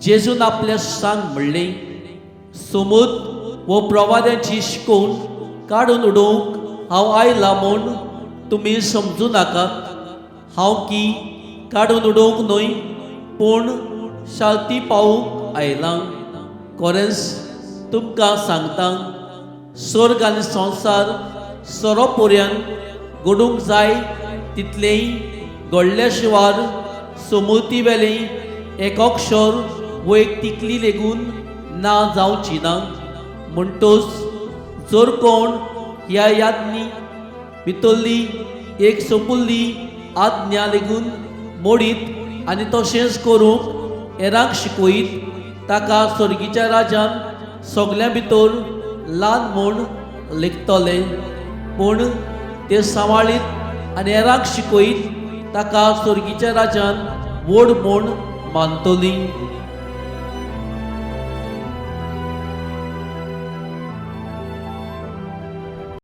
जेजून आपल्या सांग म्हणले, समूद वो प्रवाद्यांची शिकोवन काडून उडोवंक हांव आयला म्हूण तुमी समजू नाकात. हांव की काडून उडोवंक न्हय पूण शांती पावोवंक आयलां. खरेंच तुमकां सांगता, स्वर्ग आनी संवसार सोरो पर्यंत घडूंक जाय तितलेंय घडल्या शिवार समृद्धी वेलें एक अक्षर वो एक तिकली लेगून ना जावची ना. म्हणटोच जर कोण ह्या याज्ञी भितरली एक सोपुल्ली आज्ञा लेगून मोडीत आनी तशेंच करूंक हेरांक शिकयत, ताका स्वर्गीच्या राज्यान सगल्या भितर ल्हान म्हूण लेखतले. पूण ते सांबाळीत आनी हेरांक शिकयत, ताका स्वर्गीच्या राज्यान व्हड म्हूण मानतलीं.